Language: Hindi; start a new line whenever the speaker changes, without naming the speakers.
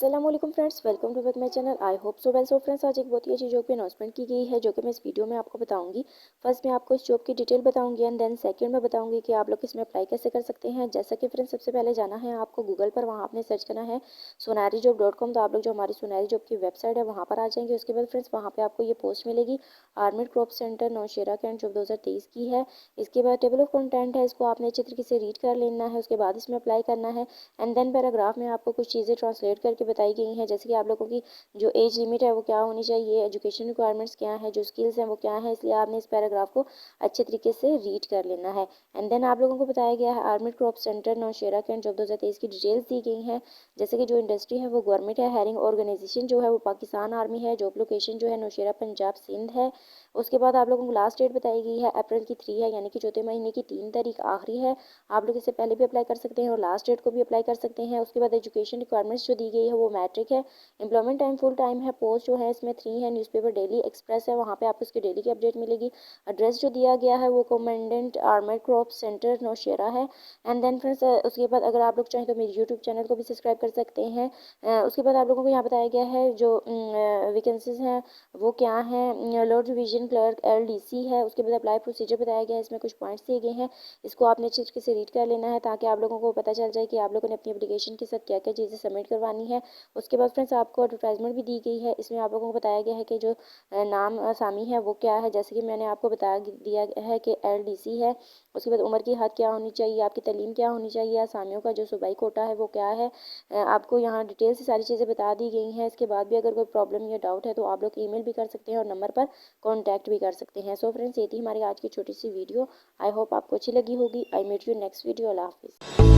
अस्सलाम वालेकुम friends, welcome to with my channel. I hope so well. So friends, आज एक बहुत ही अच्छी जॉब की अनाउंसमेंट की गई है जो कि मैं इस वीडियो में आपको बताऊंगी। फर्स्ट मैं आपको इस जॉब की डिटेल बताऊंगी एंड देन सेकंड में बताऊंगी कि आप लोग इसमें अप्लाई कैसे कर सकते हैं। जैसा कि फ्रेंड्स, सबसे पहले जाना है आपको गूगल पर, वहाँ आपने सर्च करना है sonarijob.com। तो आप लोग जो हमारी सोनारी जॉब की वेबसाइट है वहाँ पर आ जाएंगे। उसके बाद फ्रेंड्स, वहाँ पर आपको ये पोस्ट मिलेगी, armoured corps centre Nowshera cantt job 2023 की है। इसके बाद टेबल ऑफ कंटेंट है, इसको आपने अच्छे तरीके से रीड कर लेना है। उसके बाद इसमें अप्लाई करना है एंड देन पैराग्राफ में आपको कुछ चीज़ें ट्रांसलेट करके बताई गई हैं, जैसे कि आप लोगों की जो एज लिमिट है वो क्या होनी चाहिए, एजुकेशन रिक्वायरमेंट्स क्या है, जो स्किल्स हैं वो क्या है। इसलिए आपने इस पैराग्राफ को अच्छे तरीके से रीड कर लेना है। एंड देन आप लोगों को बताया गया है armoured corps centre Nowshera cantt job 2023 की डिटेल्स दी गई हैं, जैसे कि जो इंडस्ट्री है वो गवर्नमेंट है, हायरिंग ऑर्गेनाइजेशन जो है वो पाकिस्तान आर्मी है, जॉब लोकेशन जो है नौशेरा पंजाब सिंध है। उसके बाद आप लोगों को लास्ट डेट बताई गई है अप्रैल की 3 है, यानी कि चौथे महीने की 3 तारीख आखिरी है। आप लोग इससे पहले भी अप्लाई कर सकते हैं और लास्ट डेट को भी अप्लाई कर सकते हैं। उसके बाद एजुकेशन रिक्वायरमेंट्स जो दी गई है वो मैट्रिक है। एम्प्लॉयमेंट टाइम फुल टाइम है। पोस्ट जो है इसमें 3 है। न्यूज़पेपर डेली एक्सप्रेस है, वहाँ पे आपको इसकी डेली की अपडेट मिलेगी। एड्रेस जो दिया गया है वो commandant armoured corps centre Nowshera है। एंड देन फ्रेंड्स, उसके बाद अगर आप लोग चाहें तो मेरे यूट्यूब चैनल को भी सब्सक्राइब कर सकते हैं। उसके बाद आप लोगों को यहाँ बताया गया है जो वैकेंसीज हैं वो क्या है। लॉर्ड डिवीजन क्लर्क LDC है। उसके बाद अप्लाई प्रोसीजर बताया गया है, इसमें कुछ पॉइंट्स दिए गए हैं, इसको आपने अच्छे तरीके से रीड कर लेना है ताकि आप लोगों को पता चल जाए कि आप लोगों ने अपनी एप्लीकेशन के साथ क्या क्या चीज़ें सबमिट करवानी है। उसके बाद फ्रेंड्स, आपको एडवर्टाइजमेंट भी दी गई है, इसमें आप लोगों को बताया गया है कि जो नाम आसामी है वो क्या है, जैसे कि मैंने आपको बता दिया है कि LDC है। उसके बाद उम्र की हद क्या होनी चाहिए, आपकी तालीम क्या होनी चाहिए, आसामियों का जो सूबाई कोटा है वो क्या है। आपको यहाँ डिटेल से सारी चीज़ें बता दी गई हैं। इसके बाद भी अगर कोई प्रॉब्लम या डाउट है तो आप लोग ईमेल भी कर सकते हैं और नंबर पर कॉन्टैक्ट भी कर सकते हैं। सो फ्रेंड्स, ये थी हमारी आज की छोटी सी वीडियो। आई होप आपको अच्छी लगी होगी। I meet you next video. अल्लाह हाफिज़।